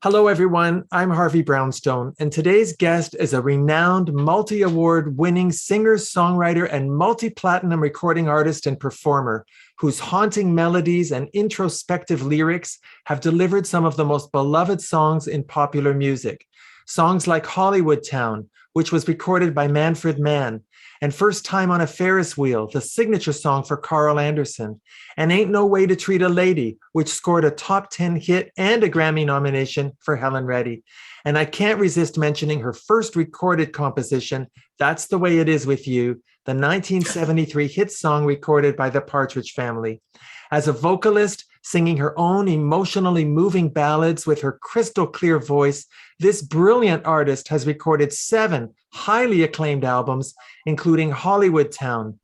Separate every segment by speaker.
Speaker 1: Hello, everyone. I'm Harvey Brownstone, and today's guest is a renowned multi-award winning singer, songwriter, and multi-platinum recording artist and performer whose haunting melodies and introspective lyrics have delivered some of the most beloved songs in popular music. Songs like Hollywood Town, which was recorded by Manfred Mann, and First Time on a Ferris Wheel, the signature song for Carl Anderson, and Ain't No Way to Treat a Lady, which scored a top 10 hit and a Grammy nomination for Helen Reddy. And I can't resist mentioning her first recorded composition, That's the Way It Is With You, the 1973 hit song recorded by the Partridge Family. As a vocalist, singing her own emotionally moving ballads with her crystal clear voice, this brilliant artist has recorded 7 highly acclaimed albums, including Hollywood Town,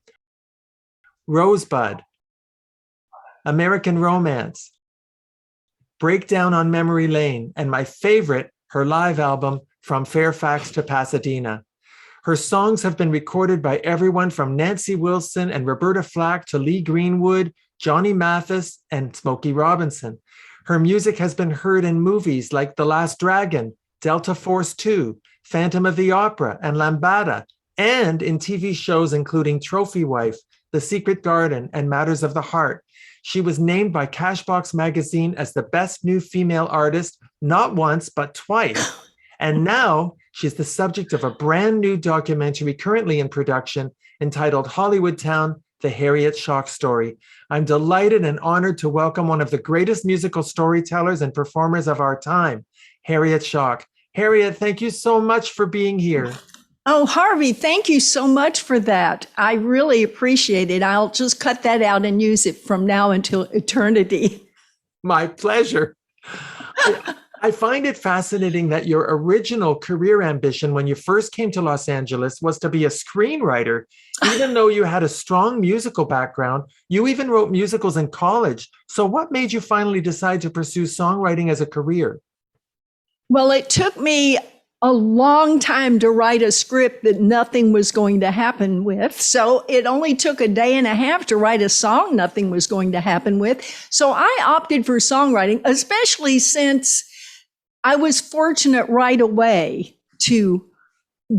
Speaker 1: Rosebud, American Romance, Breakdown on Memory Lane, and my favorite, her live album, From Fairfax to Pasadena. Her songs have been recorded by everyone from Nancy Wilson and Roberta Flack to Lee Greenwood, Johnny Mathis, and Smokey Robinson. Her music has been heard in movies like The Last Dragon, Delta Force 2, Phantom of the Opera, and Lambada, and in TV shows including Trophy Wife, The Secret Garden, and Matters of the Heart. She was named by Cashbox magazine as the best new female artist, not once, but twice. And now she's the subject of a brand new documentary currently in production entitled Hollywood Town, The Harriet Schock Story. I'm delighted and honored to welcome one of the greatest musical storytellers and performers of our time, Harriet Schock. Harriet, thank you so much for being here.
Speaker 2: Oh, Harvey, thank you so much for that. I really appreciate it. I'll just cut that out and use it from now until eternity.
Speaker 1: My pleasure. I find it fascinating that your original career ambition when you first came to Los Angeles was to be a screenwriter. Even though you had a strong musical background, you even wrote musicals in college. So what made you finally decide to pursue songwriting as a career?
Speaker 2: Well, it took me a long time to write a script that nothing was going to happen with. So it only took a day and a half to write a song nothing was going to happen with. So I opted for songwriting, especially since I was fortunate right away to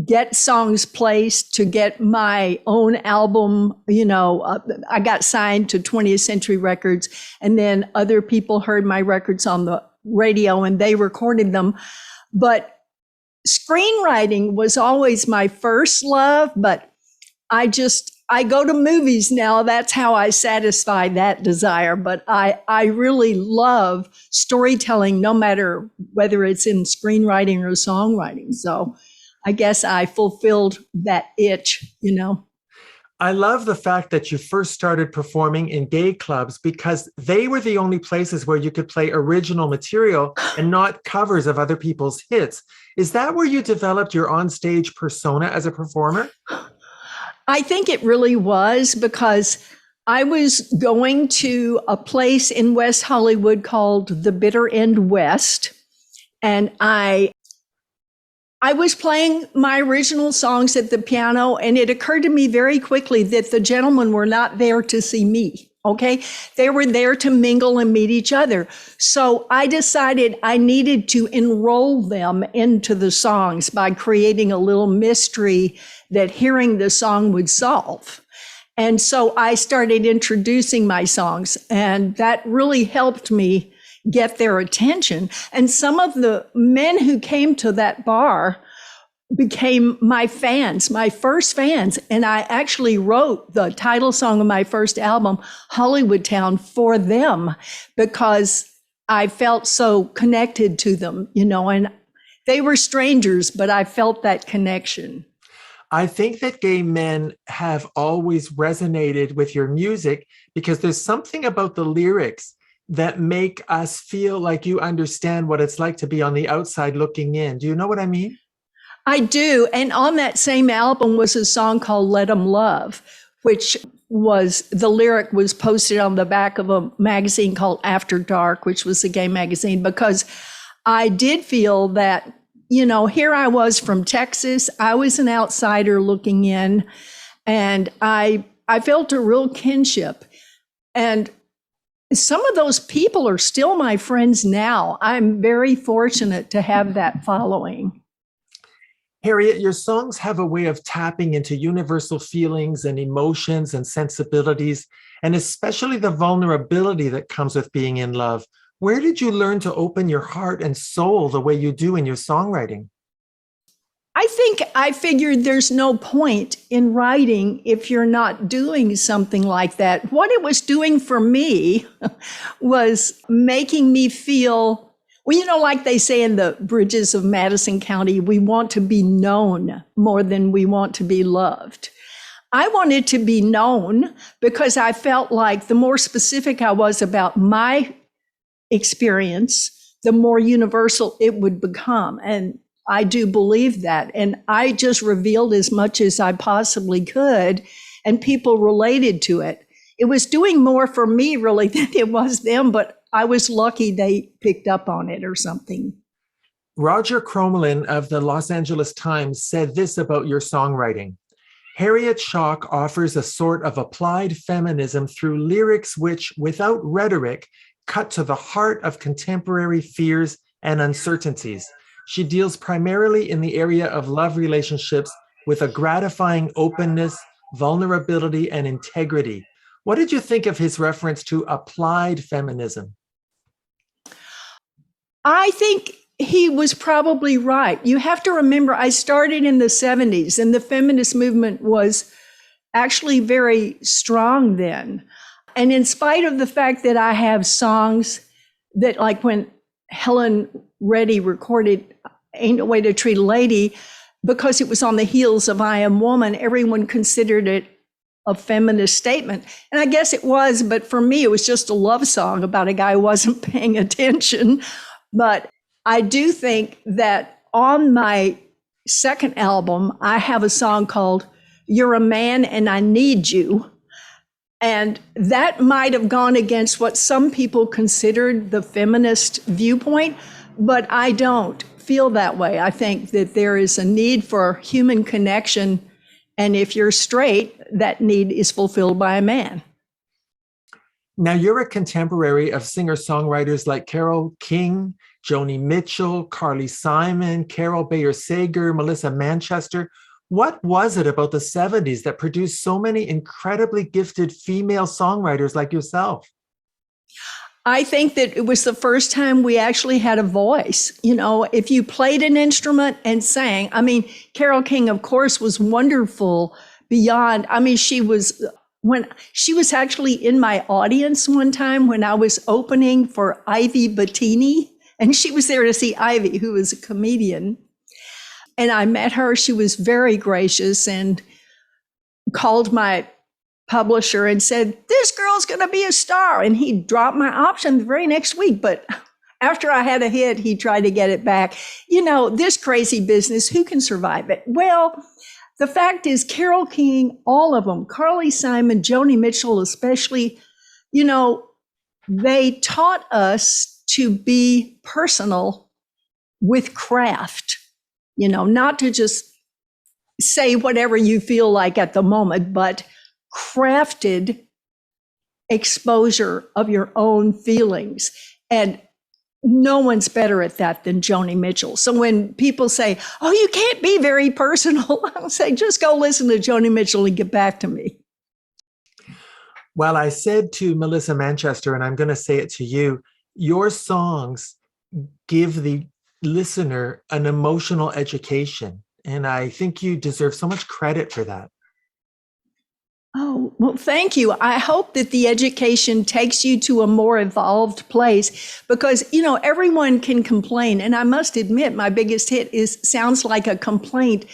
Speaker 2: get songs placed, to get my own album. I got signed to 20th Century Records, and then other people heard my records on the radio and they recorded them. But screenwriting was always my first love, but I go to movies now. That's how I satisfy that desire. But I really love storytelling, no matter whether it's in screenwriting or songwriting. So I guess I fulfilled that itch.
Speaker 1: I love the fact that you first started performing in gay clubs because they were the only places where you could play original material and not covers of other people's hits. Is that where you developed your onstage persona as a performer?
Speaker 2: I think it really was, because I was going to a place in West Hollywood called the Bitter End West, and I was playing my original songs at the piano, and it occurred to me very quickly that the gentlemen were not there to see me, okay? They were there to mingle and meet each other. So I decided I needed to enroll them into the songs by creating a little mystery that hearing the song would solve. And so I started introducing my songs, and that really helped me get their attention. And some of the men who came to that bar became my fans, my first fans. And I actually wrote the title song of my first album, Hollywood Town, for them because I felt so connected to them, and they were strangers, but I felt that connection.
Speaker 1: I think that gay men have always resonated with your music because there's something about the lyrics that make us feel like you understand what it's like to be on the outside looking in. Do you know what I mean?
Speaker 2: I do. And on that same album was a song called Let 'Em Love, which the lyric was posted on the back of a magazine called After Dark, which was a gay magazine, because I did feel that, here I was from Texas. I was an outsider looking in, and I felt a real kinship. And some of those people are still my friends now. I'm very fortunate to have that following.
Speaker 1: Harriet, your songs have a way of tapping into universal feelings and emotions and sensibilities, and especially the vulnerability that comes with being in love. Where did you learn to open your heart and soul the way you do in your songwriting?
Speaker 2: I think I figured there's no point in writing if you're not doing something like that. What it was doing for me was making me feel, well, like they say in the bridges of Madison County, we want to be known more than we want to be loved. I wanted to be known because I felt like the more specific I was about my experience, the more universal it would become. And I do believe that. And I just revealed as much as I possibly could, and people related to it. It was doing more for me, really, than it was them, but I was lucky they picked up on it or something.
Speaker 1: Roger Crommelin of the Los Angeles Times said this about your songwriting. Harriet Schock offers a sort of applied feminism through lyrics which, without rhetoric, cut to the heart of contemporary fears and uncertainties. She deals primarily in the area of love relationships with a gratifying openness, vulnerability, and integrity. What did you think of his reference to applied feminism?
Speaker 2: I think he was probably right. You have to remember, I started in the 70s, and the feminist movement was actually very strong then. And in spite of the fact that I have songs that, like when Helen Reddy recorded Ain't No Way to Treat a Lady, because it was on the heels of I Am Woman, everyone considered it a feminist statement. And I guess it was, but for me, it was just a love song about a guy who wasn't paying attention. But I do think that on my second album, I have a song called You're a Man and I Need You. And that might have gone against what some people considered the feminist viewpoint, but I don't feel that way. I think that there is a need for human connection, and if you're straight, that need is fulfilled by a man.
Speaker 1: Now, you're a contemporary of singer-songwriters like Carole King, Joni Mitchell, Carly Simon, Carol Bayer Sager, Melissa Manchester. What was it about the 70s that produced so many incredibly gifted female songwriters like yourself?
Speaker 2: I think that it was the first time we actually had a voice. If you played an instrument and sang, Carole King, of course, was wonderful beyond. She was actually in my audience one time when I was opening for Ivy Bettini, and she was there to see Ivy, who was a comedian. And I met her. She was very gracious and called my publisher and said, this girl's going to be a star. And he dropped my option the very next week. But after I had a hit, he tried to get it back. This crazy business, who can survive it? Well, the fact is, Carole King, all of them, Carly Simon, Joni Mitchell especially, they taught us to be personal with craft, not to just say whatever you feel like at the moment, but crafted exposure of your own feelings. And no one's better at that than Joni Mitchell. So when people say, oh, you can't be very personal, I'll say, just go listen to Joni Mitchell and get back to me.
Speaker 1: Well, I said to Melissa Manchester, and I'm going to say it to you, your songs give the listener an emotional education. And I think you deserve so much credit for that.
Speaker 2: Oh, well, thank you. I hope that the education takes you to a more evolved place because, everyone can complain. And I must admit, my biggest hit sounds like a complaint.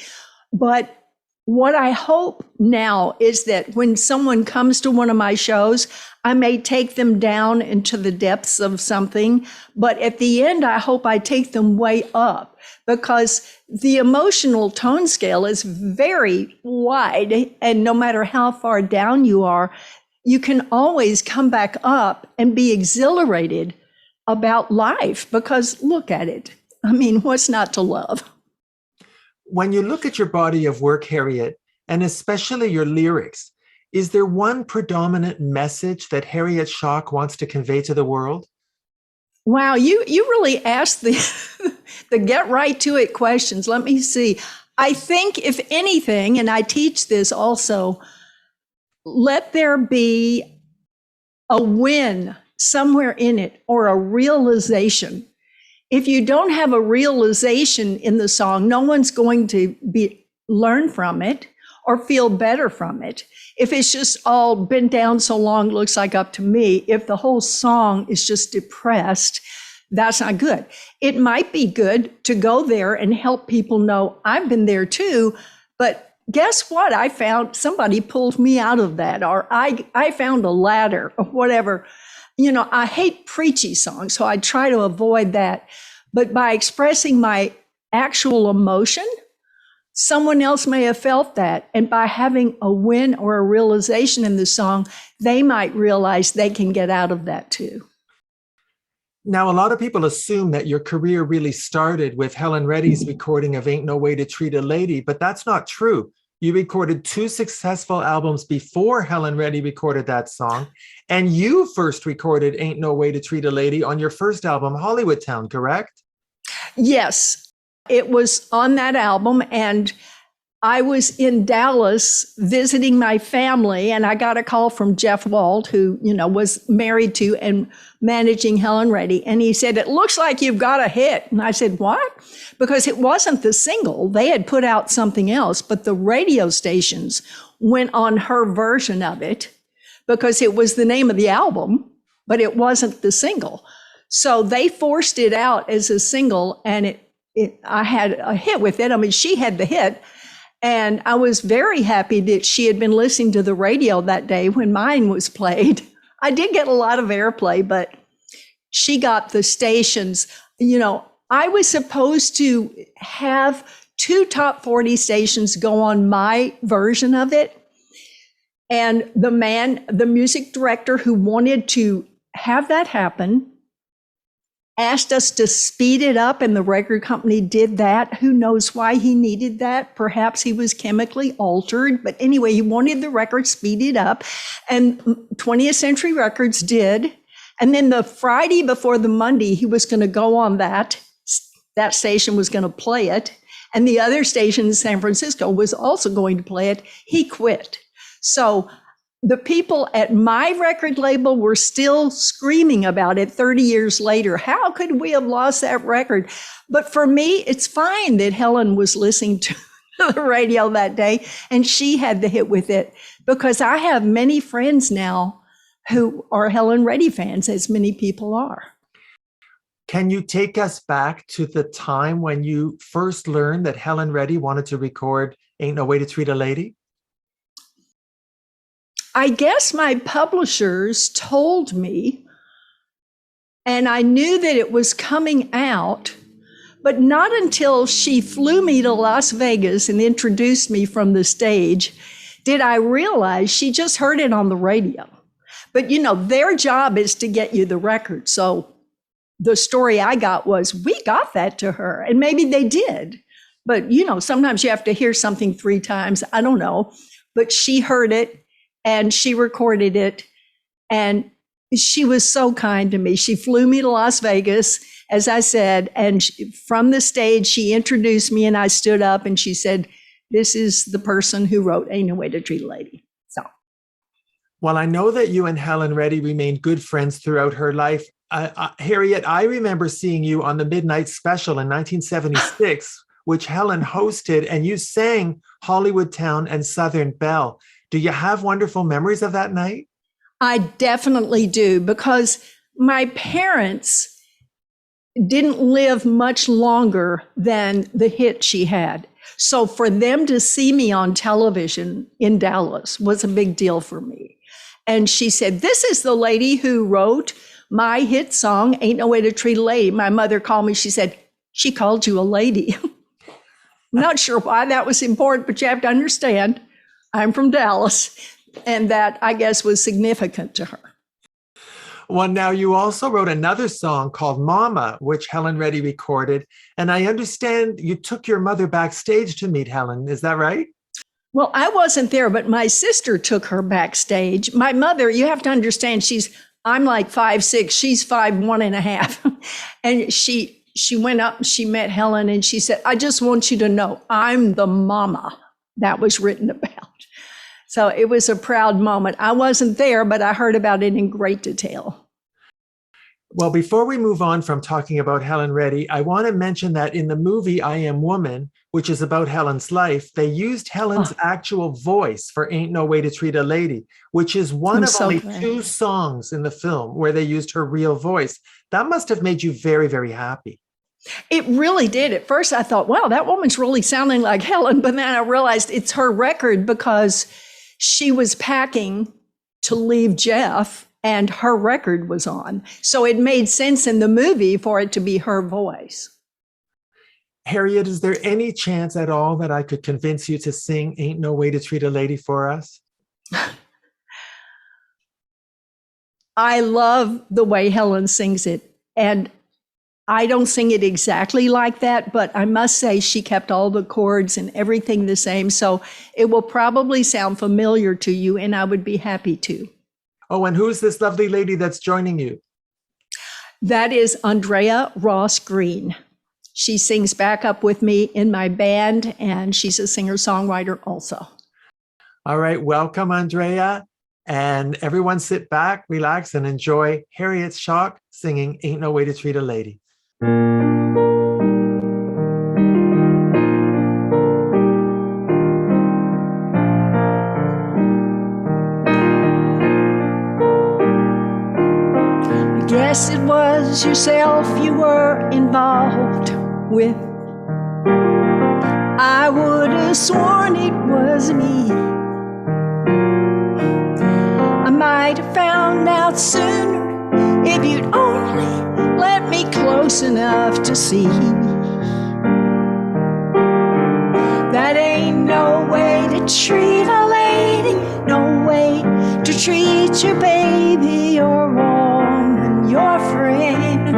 Speaker 2: But what I hope now is that when someone comes to one of my shows, I may take them down into the depths of something. But at the end, I hope I take them way up because the emotional tone scale is very wide. And no matter how far down you are, you can always come back up and be exhilarated about life because look at it. What's not to love?
Speaker 1: When you look at your body of work, Harriet, and especially your lyrics, Is there one predominant message that Harriet Schock wants to convey to the world?
Speaker 2: Wow, you really asked the the get right to it questions. Let me see. I think if anything, and I teach this also, let there be a win somewhere in it or a realization. If you don't have a realization in the song, no one's going to learn from it or feel better from it. If it's just all been down so long, looks like up to me, if the whole song is just depressed, that's not good. It might be good to go there and help people know I've been there too, but guess what? I found somebody pulled me out of that, or I found a ladder or whatever. You know, I hate preachy songs, so I try to avoid that. But by expressing my actual emotion, someone else may have felt that. And by having a win or a realization in the song, they might realize they can get out of that too.
Speaker 1: Now, a lot of people assume that your career really started with Helen Reddy's recording of Ain't No Way to Treat a Lady, but that's not true. You recorded 2 successful albums before Helen Reddy recorded that song, and you first recorded Ain't No Way to Treat a Lady on your first album, Hollywood Town, correct?
Speaker 2: Yes, it was on that album, and I was in Dallas visiting my family, and I got a call from Jeff Wald, who, was married to and managing Helen Reddy. And he said, "It looks like you've got a hit." And I said, "What?" Because it wasn't the single. They had put out something else, but the radio stations went on her version of it because it was the name of the album, but it wasn't the single. So they forced it out as a single, and I had a hit with it. I mean, she had the hit. And I was very happy that she had been listening to the radio that day when mine was played. I did get a lot of airplay, but she got the stations. I was supposed to have 2 top 40 stations go on my version of it. And the music director who wanted to have that happen, asked us to speed it up, and the record company did that. Who knows why he needed that? Perhaps he was chemically altered, but anyway, he wanted the record speeded up, and 20th Century Records did. And then the Friday before the Monday, he was going to go on that station was going to play it, and the other station in San Francisco was also going to play it. He quit. So the people at my record label were still screaming about it 30 years later. How could we have lost that record? But for me, it's fine that Helen was listening to the radio that day and she had the hit with it, because I have many friends now who are Helen Reddy fans, as many people are.
Speaker 1: Can you take us back to the time when you first learned that Helen Reddy wanted to record Ain't No Way to Treat a Lady?
Speaker 2: I guess my publishers told me, and I knew that it was coming out, but not until she flew me to Las Vegas and introduced me from the stage did I realize she just heard it on the radio. But their job is to get you the record. So the story I got was, we got that to her, and maybe they did. But sometimes you have to hear something 3 times. I don't know, but she heard it. And she recorded it, and she was so kind to me. She flew me to Las Vegas, as I said, and from the stage, she introduced me, and I stood up, and she said, "This is the person who wrote Ain't No Way to Treat a Lady." So,
Speaker 1: well, I know that you and Helen Reddy remained good friends throughout her life. Harriet, I remember seeing you on the Midnight Special in 1976, which Helen hosted, and you sang Hollywood Town and Southern Belle. Do you have wonderful memories of that night?
Speaker 2: I definitely do, because my parents didn't live much longer than the hit she had. So for them to see me on television in Dallas was a big deal for me. And she said, "This is the lady who wrote my hit song, Ain't No Way to Treat a Lady." My mother called me, she said, "She called you a lady." I'm not sure why that was important, but you have to understand, I'm from Dallas, and that, I guess, was significant to her.
Speaker 1: Well, now you also wrote another song called Mama, which Helen Reddy recorded. And I understand you took your mother backstage to meet Helen. Is that right?
Speaker 2: Well, I wasn't there, but my sister took her backstage. My mother, you have to understand, I'm like 5'6", she's 5'1.5". And she went up, she met Helen, and she said, I just want you to know, I'm the mama that was written about. So it was a proud moment. I wasn't there, but I heard about it in great detail.
Speaker 1: Well, before we move on from talking about Helen Reddy, I want to mention that in the movie I Am Woman, which is about Helen's life, they used Helen's actual voice for Ain't No Way to Treat a Lady, which is one of only 2 songs in the film where they used her real voice. That must have made you very, very happy.
Speaker 2: It really did. At first I thought, wow, that woman's really sounding like Helen. But then I realized it's her record because she was packing to leave Jeff and her record was on. So it made sense in the movie for it to be her voice.
Speaker 1: Harriet, is there any chance at all that I could convince you to sing Ain't No Way to Treat a Lady for us?
Speaker 2: I love the way Helen sings it. And I don't sing it exactly like that, but I must say she kept all the chords and everything the same. So it will probably sound familiar to you, and I would be happy to.
Speaker 1: Oh, and who's this lovely lady that's joining you?
Speaker 2: That is Andrea Ross Green. She sings backup with me in my band, and she's a singer-songwriter also.
Speaker 1: All right, welcome, Andrea. And everyone sit back, relax, and enjoy Harriet Schock singing Ain't No Way to Treat a Lady.
Speaker 2: Guess it was yourself you were involved with. I would have sworn it was me. I might have found out sooner if you'd only let me close enough to see. That ain't no way to treat a lady, no way to treat your baby or woman, your friend.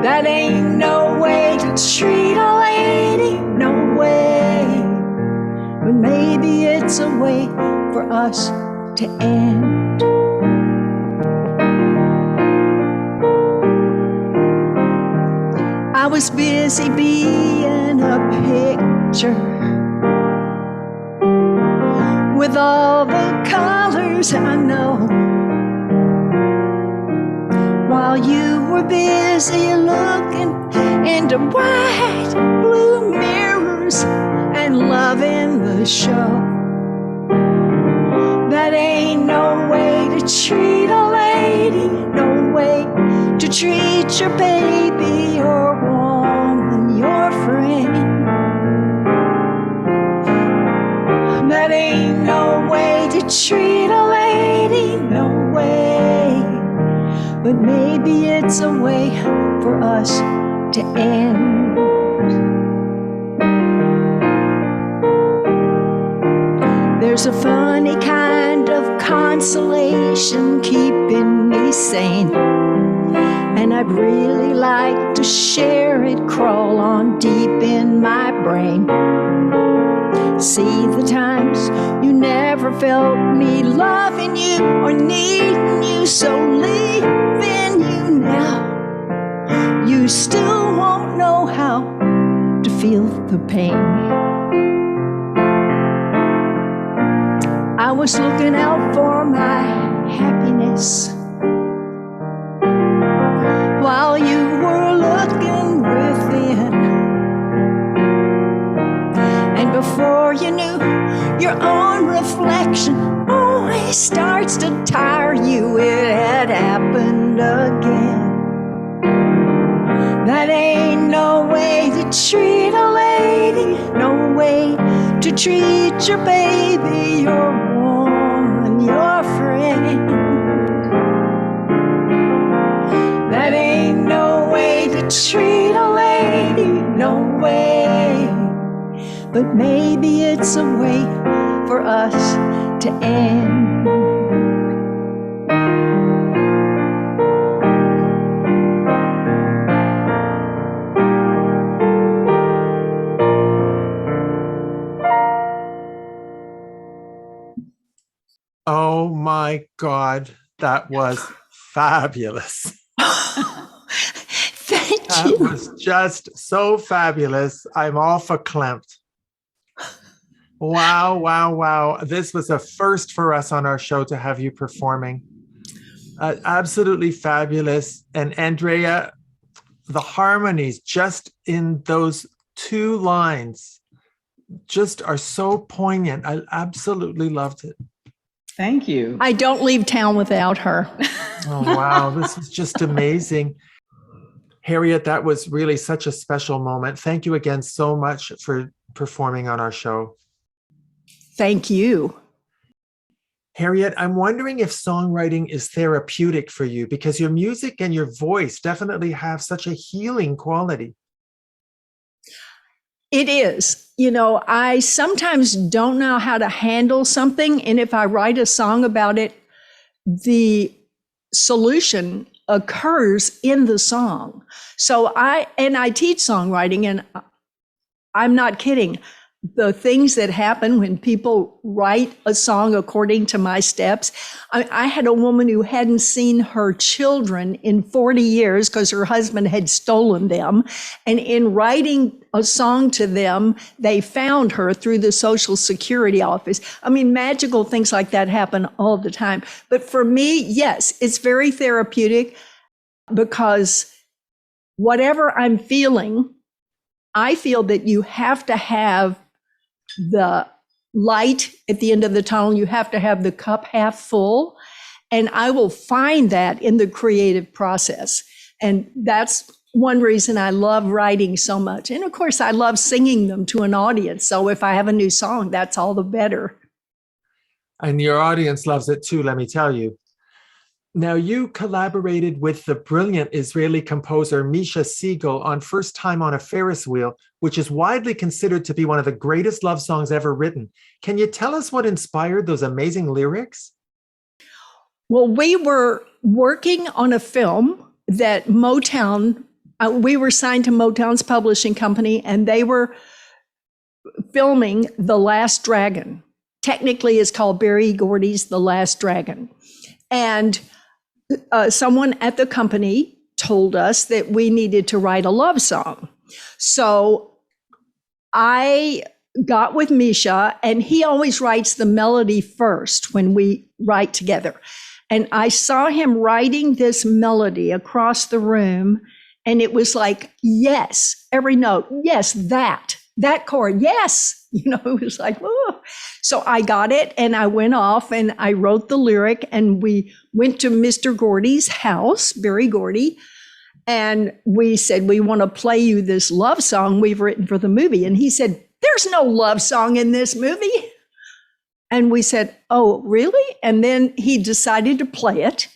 Speaker 2: That ain't no way to treat a lady, no way. But maybe it's a way for us to end. I was busy being a picture with all the colors I know, while you were busy looking into white, blue mirrors and loving the show. That ain't no way to treat a lady, no way to treat your baby or woman, your friend. That ain't no way to treat a lady, no way. But maybe it's a way for us to end. There's a funny kind of consolation keeping me sane, and I'd really like to share it, crawl on deep in my brain. See the times you never felt me loving you or needing you, so leaving you now, you still won't know how to feel the pain. I was looking out for my happiness while you were looking within. And before you knew, your own reflection always starts to tire you. It had happened again. That ain't no way to treat a lady, no way to treat your baby, your woman, your friend. That ain't no way to treat a lady, no way. But maybe it's a way for us to end.
Speaker 1: Oh my God, that was fabulous.
Speaker 2: Thank
Speaker 1: That
Speaker 2: you.
Speaker 1: was just so fabulous. I'm all verklempt. Wow, wow, wow. This was a first for us on our show to have you performing. Absolutely fabulous. And Andrea, the harmonies just in those two lines just are so poignant. I absolutely loved it.
Speaker 3: Thank you.
Speaker 2: I don't leave town without her.
Speaker 1: Oh, wow. This is just amazing. Harriet, that was really such a special moment. Thank you again so much for performing on our show.
Speaker 2: Thank you.
Speaker 1: Harriet, I'm wondering if songwriting is therapeutic for you, because your music and your voice definitely have such a healing quality.
Speaker 2: It is. I sometimes don't know how to handle something. And if I write a song about it, the solution occurs in the song. So I teach songwriting, and I'm not kidding. The things that happen when people write a song according to my steps. I had a woman who hadn't seen her children in 40 years because her husband had stolen them. And in writing a song to them, they found her through the Social Security office. I mean, magical things like that happen all the time. But for me, yes, it's very therapeutic, because whatever I'm feeling, I feel that you have to have the light at the end of the tunnel. You have to have the cup half full. And I will find that in the creative process. And that's one reason I love writing so much. And of course, I love singing them to an audience. So if I have a new song, that's all the better.
Speaker 1: And your audience loves it too, let me tell you. Now, you collaborated with the brilliant Israeli composer Misha Siegel on First Time on a Ferris Wheel, which is widely considered to be one of the greatest love songs ever written. Can you tell us what inspired those amazing lyrics?
Speaker 2: Well, we were working on a film that Motown, we were signed to Motown's publishing company, and they were filming The Last Dragon. Technically, it's called Berry Gordy's The Last Dragon. And someone at the company told us that we needed to write a love song. So I got with Misha, and he always writes the melody first when we write together. And I saw him writing this melody across the room, and it was like, yes, every note, yes, that chord, yes. It was like, whoa. So I got it, and I went off and I wrote the lyric, and we went to Mr. Gordy's house, Berry Gordy, and we said, we want to play you this love song we've written for the movie. And he said, there's no love song in this movie. And we said, oh, really? And then he decided to play it.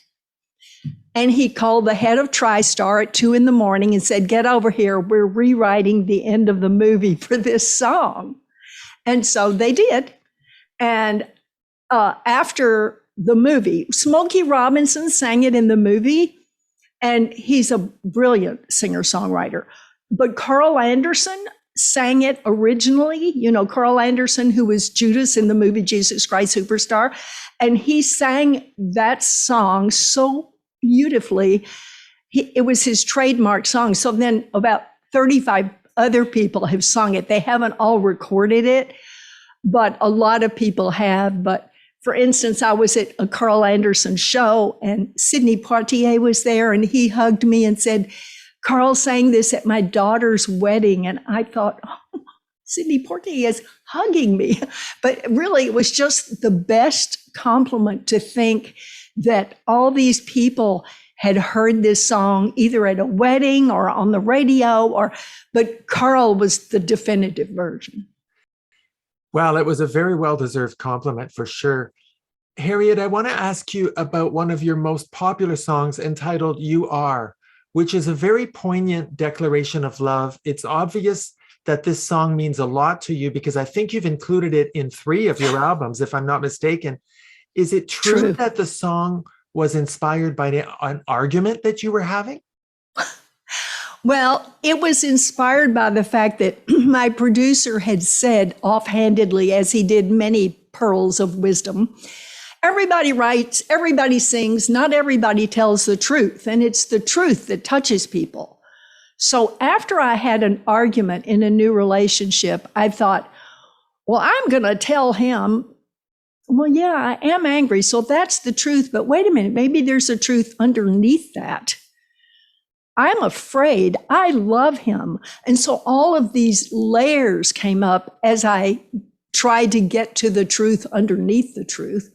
Speaker 2: And he called the head of TriStar at 2 a.m. and said, get over here. We're rewriting the end of the movie for this song. And so they did. And after the movie, Smokey Robinson sang it in the movie, and he's a brilliant singer-songwriter. But Carl Anderson sang it originally, Carl Anderson, who was Judas in the movie Jesus Christ Superstar. And he sang that song so beautifully. It was his trademark song. So then about 35 other people have sung it. They haven't all recorded it, but a lot of people have. But for instance, I was at a Carl Anderson show, and Sidney Poitier was there, and he hugged me and said, Carl sang this at my daughter's wedding. And I thought, oh, Sidney Poitier is hugging me. But really, it was just the best compliment to think that all these people had heard this song either at a wedding or on the radio, but Carl was the definitive version.
Speaker 1: Well, it was a very well-deserved compliment for sure. Harriet, I want to ask you about one of your most popular songs entitled You Are, which is a very poignant declaration of love. It's obvious that this song means a lot to you, because I think you've included it in 3 of your albums, if I'm not mistaken. Is it true that the song was inspired by an argument that you were having?
Speaker 2: Well, it was inspired by the fact that my producer had said offhandedly, as he did many pearls of wisdom, everybody writes, everybody sings, not everybody tells the truth. And it's the truth that touches people. So after I had an argument in a new relationship, I thought, well, I'm going to tell him, well, yeah, I am angry. So that's the truth. But wait a minute, maybe there's a truth underneath that. I'm afraid. I love him. And so all of these layers came up as I tried to get to the truth underneath the truth.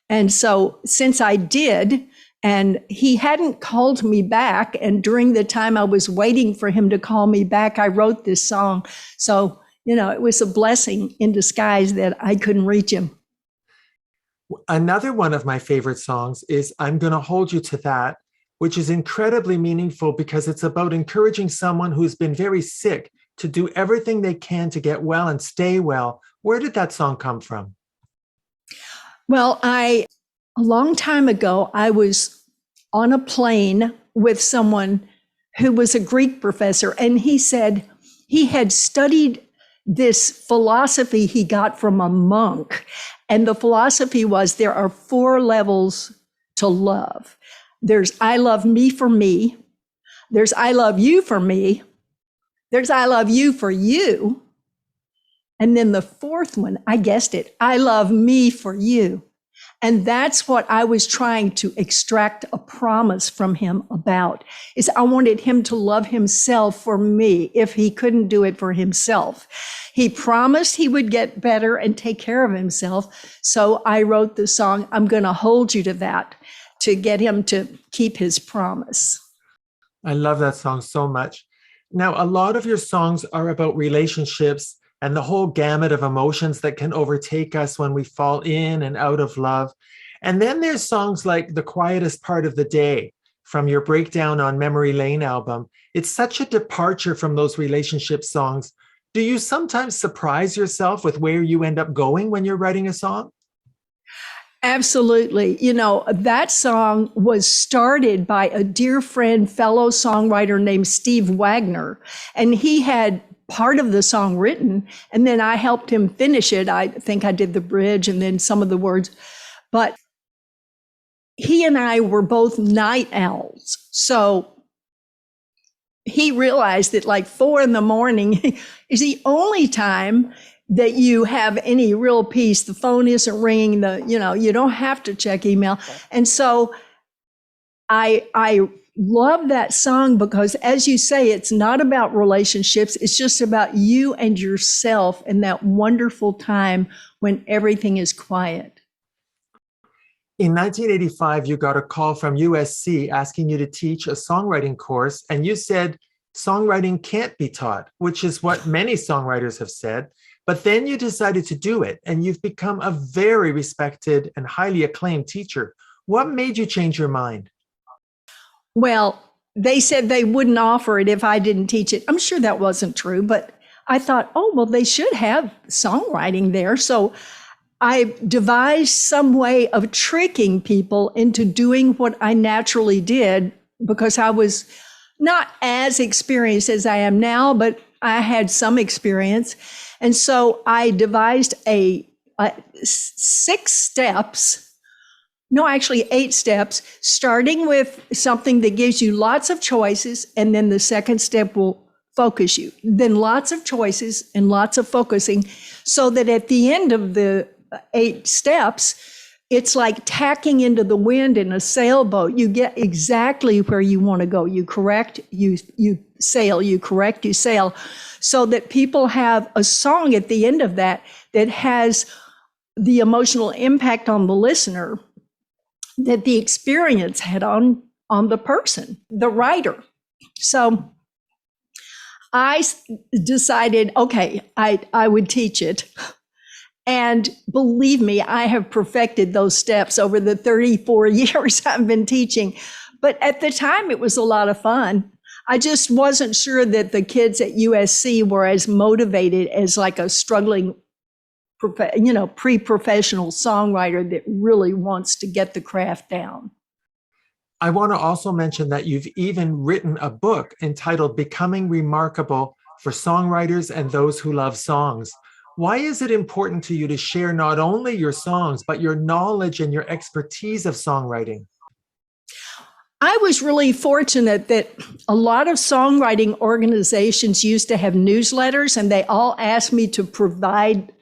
Speaker 2: And so since I did, and he hadn't called me back, and during the time I was waiting for him to call me back, I wrote this song. So, it was a blessing in disguise that I couldn't reach him.
Speaker 1: Another one of my favorite songs is I'm Gonna Hold You to That, which is incredibly meaningful because it's about encouraging someone who's been very sick to do everything they can to get well and stay well. Where did that song come from?
Speaker 2: Well, a long time ago, I was on a plane with someone who was a Greek professor, and he said he had studied this philosophy he got from a monk. And the philosophy was there are 4 levels to love. There's I love me for me. There's I love you for me. There's I love you for you. And then the 4th one, I guessed it, I love me for you. And that's what I was trying to extract a promise from him about, is I wanted him to love himself for me if he couldn't do it for himself. He promised he would get better and take care of himself. So I wrote the song, I'm Gonna Hold You to That, to get him to keep his promise.
Speaker 1: I love that song so much. Now, a lot of your songs are about relationships and the whole gamut of emotions that can overtake us when we fall in and out of love. And then there's songs like The Quietest Part of the Day from your Breakdown on Memory Lane album. It's such a departure from those relationship songs. Do you sometimes surprise yourself with where you end up going when you're writing a song?
Speaker 2: Absolutely. That song was started by a dear friend, fellow songwriter named Steve Wagner, and he had part of the song written, and then I helped him finish it. I think I did the bridge and then some of the words, but he and I were both night owls. So he realized that like 4 a.m. is the only time that you have any real peace. The phone isn't ringing, you don't have to check email. And so I love that song because, as you say, it's not about relationships. It's just about you and yourself in that wonderful time when everything is quiet.
Speaker 1: In 1985, you got a call from USC asking you to teach a songwriting course, and you said songwriting can't be taught, which is what many songwriters have said. But then you decided to do it, and you've become a very respected and highly acclaimed teacher. What made you change your mind?
Speaker 2: Well, they said they wouldn't offer it if I didn't teach it. I'm sure that wasn't true, but I thought, oh, well, they should have songwriting there. So I devised some way of tricking people into doing what I naturally did because I was not as experienced as I am now, but I had some experience. And so I devised a 6 steps. No, actually 8 steps, starting with something that gives you lots of choices, and then the second step will focus you. Then lots of choices and lots of focusing, so that at the end of the 8 steps, it's like tacking into the wind in a sailboat. You get exactly where you want to go. You correct, you sail, you correct, you sail, so that people have a song at the end of that that has the emotional impact on the listener that the experience had on the person, the writer. So I decided, okay, I would teach it. And believe me, I have perfected those steps over the 34 years I've been teaching. But at the time, it was a lot of fun. I just wasn't sure that the kids at USC were as motivated as like a struggling pre-professional songwriter that really wants to get the craft down.
Speaker 1: I want to also mention that you've even written a book entitled Becoming Remarkable for Songwriters and Those Who Love Songs. Why is it important to you to share not only your songs, but your knowledge and your expertise of songwriting?
Speaker 2: I was really fortunate that a lot of songwriting organizations used to have newsletters, and they all asked me to provide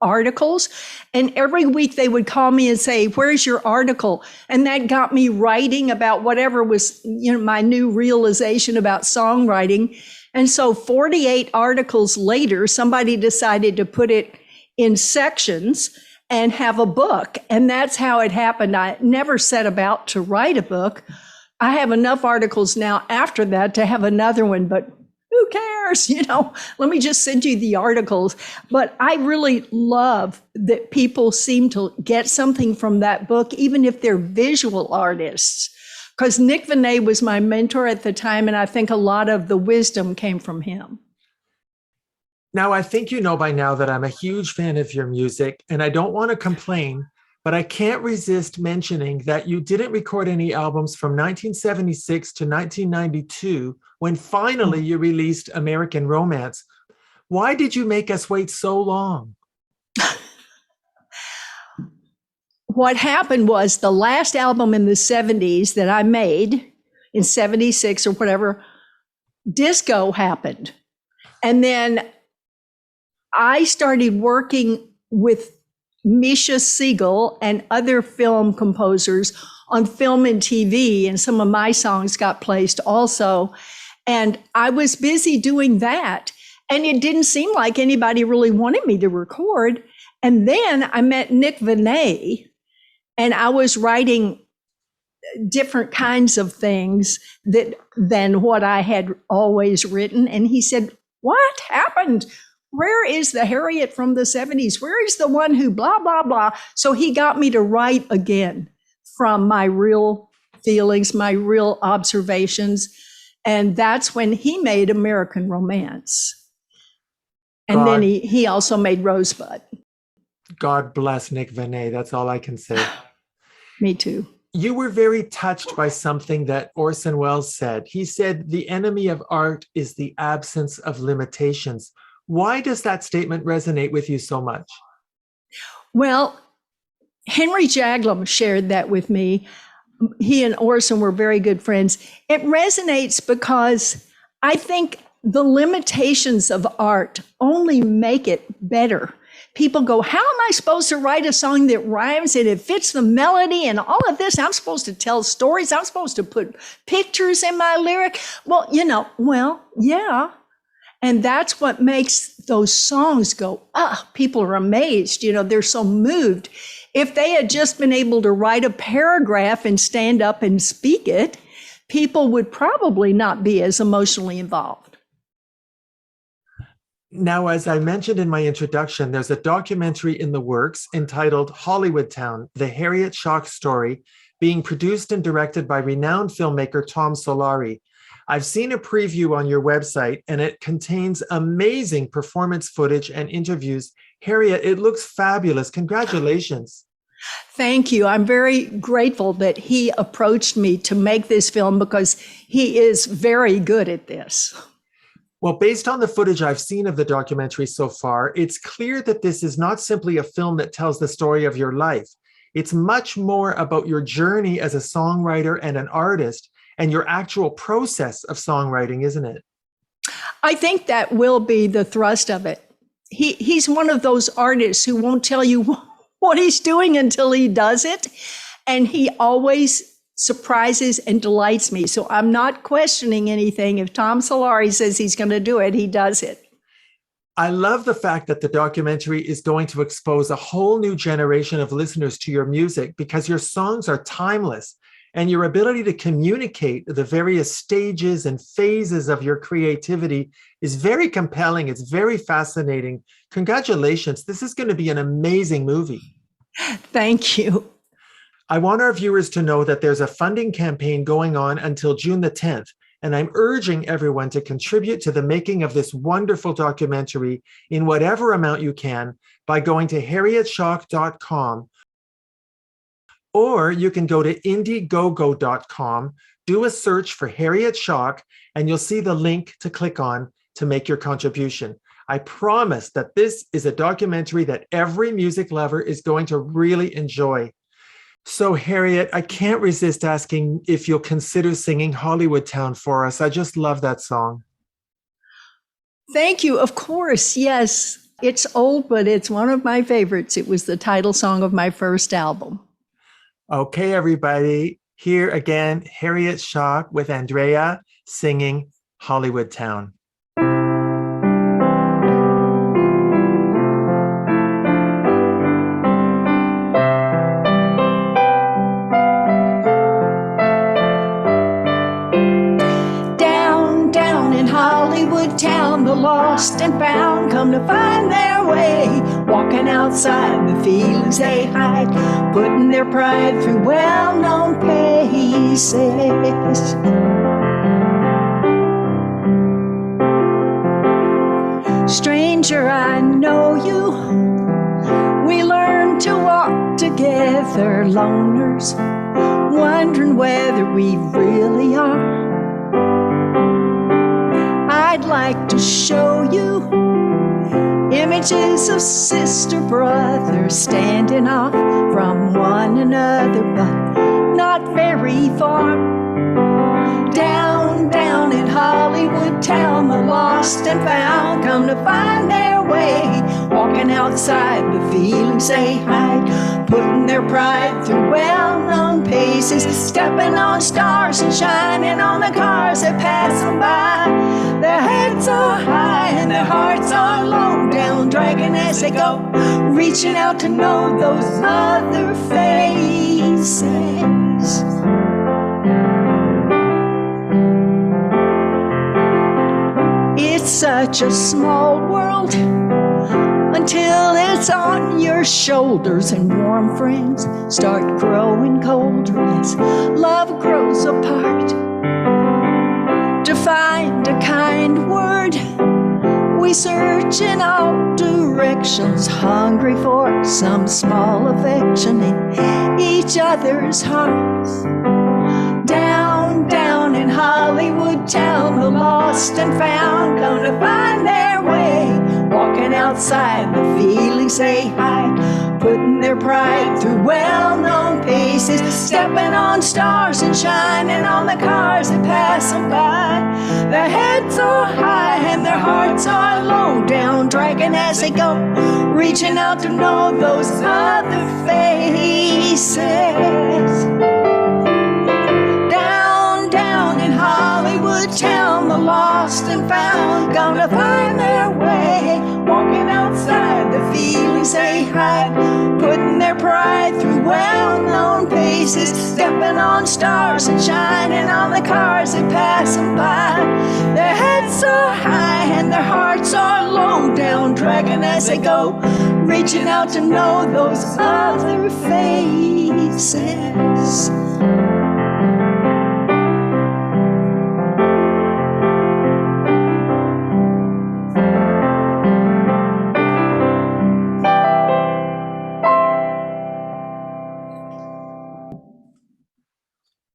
Speaker 2: articles. And every week they would call me and say, "Where's your article?" And that got me writing about whatever was, my new realization about songwriting. And so 48 articles later, somebody decided to put it in sections and have a book. And that's how it happened. I never set about to write a book. I have enough articles now after that to have another one, but who cares? Let me just send you the articles. But I really love that people seem to get something from that book, even if they're visual artists. Because Nick Venet was my mentor at the time, and I think a lot of the wisdom came from him.
Speaker 1: Now, I think you know by now that I'm a huge fan of your music, and I don't want to complain, but I can't resist mentioning that you didn't record any albums from 1976 to 1992, when finally you released American Romance. Why did you make us wait so long?
Speaker 2: What happened was the last album in the 70s that I made in 76 or whatever, disco happened. And then I started working with Misha Siegel and other film composers on film and TV, and some of my songs got placed also. And I was busy doing that. And it didn't seem like anybody really wanted me to record. And then I met Nick Venet, and I was writing different kinds of things than what I had always written. And he said, "What happened? Where is the Harriet from the 70s? Where is the one who blah, blah, blah?" So he got me to write again from my real feelings, my real observations. And that's when he made American Romance. And then he also made Rosebud.
Speaker 1: God bless Nick Venet. That's all I can say.
Speaker 2: Me too.
Speaker 1: You were very touched by something that Orson Welles said. He said, "The enemy of art is the absence of limitations." Why does that statement resonate with you so much?
Speaker 2: Well, Henry Jaglom shared that with me. He and Orson were very good friends. It resonates because I think the limitations of art only make it better. People go, "How am I supposed to write a song that rhymes and it fits the melody and all of this? I'm supposed to tell stories. I'm supposed to put pictures in my lyric." Well, yeah. And that's what makes those songs go, people are amazed. They're so moved. If they had just been able to write a paragraph and stand up and speak it, people would probably not be as emotionally involved.
Speaker 1: Now, as I mentioned in my introduction, there's a documentary in the works entitled Hollywood Town, the Harriet Schock story, being produced and directed by renowned filmmaker Tom Solari. I've seen a preview on your website, and it contains amazing performance footage and interviews. Harriet, it looks fabulous. Congratulations.
Speaker 2: Thank you. I'm very grateful that he approached me to make this film because he is very good at this.
Speaker 1: Well, based on the footage I've seen of the documentary so far, it's clear that this is not simply a film that tells the story of your life. It's much more about your journey as a songwriter and an artist and your actual process of songwriting, isn't it?
Speaker 2: I think that will be the thrust of it. He's one of those artists who won't tell you what he's doing until he does it. And he always surprises and delights me. So I'm not questioning anything. If Tom Solari says he's going to do it, he does it.
Speaker 1: I love the fact that the documentary is going to expose a whole new generation of listeners to your music because your songs are timeless and your ability to communicate the various stages and phases of your creativity is very compelling. It's very fascinating. Congratulations. This is going to be an amazing movie.
Speaker 2: Thank you.
Speaker 1: I want our viewers to know that there's a funding campaign going on until June the 10th, and I'm urging everyone to contribute to the making of this wonderful documentary in whatever amount you can by going to harrietschock.com, or you can go to indiegogo.com, do a search for Harriet Schock, and you'll see the link to click on to make your contribution. I promise that this is a documentary that every music lover is going to really enjoy. So, Harriet, I can't resist asking if you'll consider singing Hollywood Town for us. I just love that song.
Speaker 2: Thank you. Of course. Yes. It's old, but it's one of my favorites. It was the title song of my first album.
Speaker 1: Okay, everybody. Here again, Harriet Schock with Andrea singing Hollywood Town.
Speaker 2: Town, the lost and found come to find their way, walking outside the feelings they hide, putting their pride through well-known paces. Stranger, I know you. We learn to walk together, loners, wondering whether we really are. I'd like to show you images of sister, brother, standing off from one another, but not very far. Down, down in Hollywood Town, the lost and found come to find their way, walking outside the feelings they hide, putting their pride through well-known paces, stepping on stars and shining on the cars that pass them by. Their heads are high and their hearts are low, down dragging as they go, reaching out to know those other faces. It's such a small world until it's on your shoulders and warm friends start growing colder as love grows apart. To find a kind word, we search in all directions, hungry for some small affection in each other's hearts. Down, down in Hollywood Town, the lost and found come to find their way, walking outside the feelings they hide, putting their pride through well-known paces, stepping on stars and shining on the cars that pass them by. Their heads are high and their hearts are low, down dragging as they go, reaching out to know those other faces. Hollywood Town, the lost and found gonna find their way, walking outside the feelings they hide, putting their pride through well-known paces, stepping on stars and shining on the cars that pass them by. Their heads are high and their hearts are low, down dragging as they go, reaching out to know those other faces.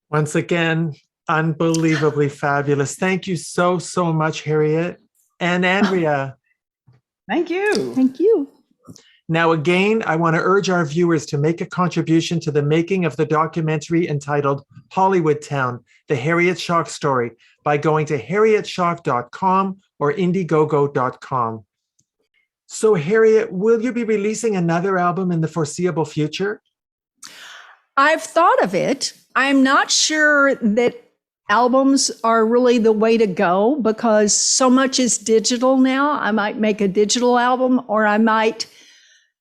Speaker 1: Once again, unbelievably fabulous. Thank you so, so much, Harriet and Andrea.
Speaker 3: Thank you.
Speaker 2: Thank you.
Speaker 1: Now, again, I want to urge our viewers to make a contribution to the making of the documentary entitled Hollywood Town, The Harriet Schock Story, by going to harrietschock.com or indiegogo.com. So, Harriet, will you be releasing another album in the foreseeable future?
Speaker 2: I've thought of it. I'm not sure that albums are really the way to go because so much is digital now. I might make a digital album or I might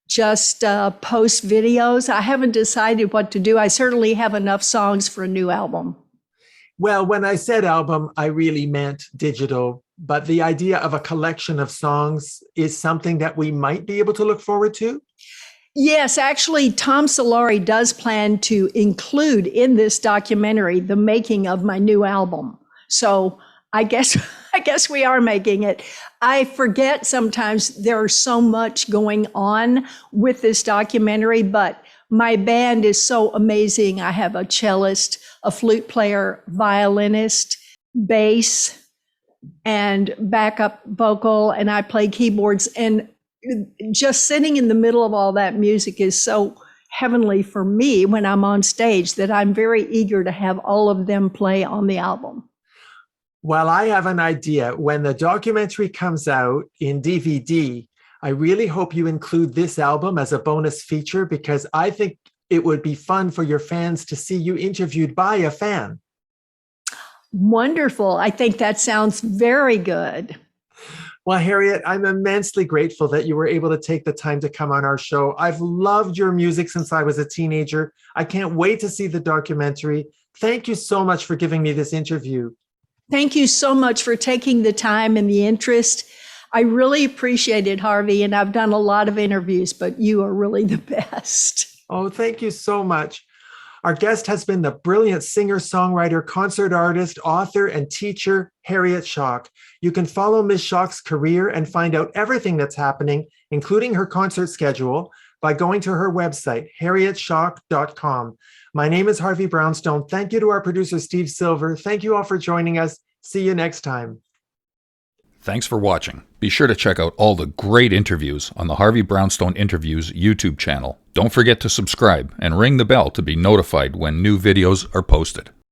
Speaker 2: just post videos. I haven't decided what to do. I certainly have enough songs for a new album.
Speaker 1: Well, when I said album, I really meant digital, but the idea of a collection of songs is something that we might be able to look forward to.
Speaker 2: Yes, actually, Tom Solari does plan to include in this documentary the making of my new album. So I guess we are making it. I forget sometimes there's so much going on with this documentary, but my band is so amazing. I have a cellist, a flute player, violinist, bass, and backup vocal, and I play keyboards. And just sitting in the middle of all that music is so heavenly for me when I'm on stage that I'm very eager to have all of them play on the album.
Speaker 1: Well, I have an idea. When the documentary comes out in DVD, I really hope you include this album as a bonus feature, because I think it would be fun for your fans to see you interviewed by a fan.
Speaker 2: Wonderful. I think that sounds very good.
Speaker 1: Well, Harriet, I'm immensely grateful that you were able to take the time to come on our show. I've loved your music since I was a teenager. I can't wait to see the documentary. Thank you so much for giving me this interview.
Speaker 2: Thank you so much for taking the time and the interest. I really appreciate it, Harvey, and I've done a lot of interviews, but you are really the best.
Speaker 1: Oh, thank you so much. Our guest has been the brilliant singer, songwriter, concert artist, author, and teacher, Harriet Schock. You can follow Ms. Schock's career and find out everything that's happening, including her concert schedule, by going to her website, harrietschock.com. My name is Harvey Brownstone. Thank you to our producer, Steve Silver. Thank you all for joining us. See you next time.
Speaker 4: Thanks for watching. Be sure to check out all the great interviews on the Harvey Brownstone Interviews YouTube channel. Don't forget to subscribe and ring the bell to be notified when new videos are posted.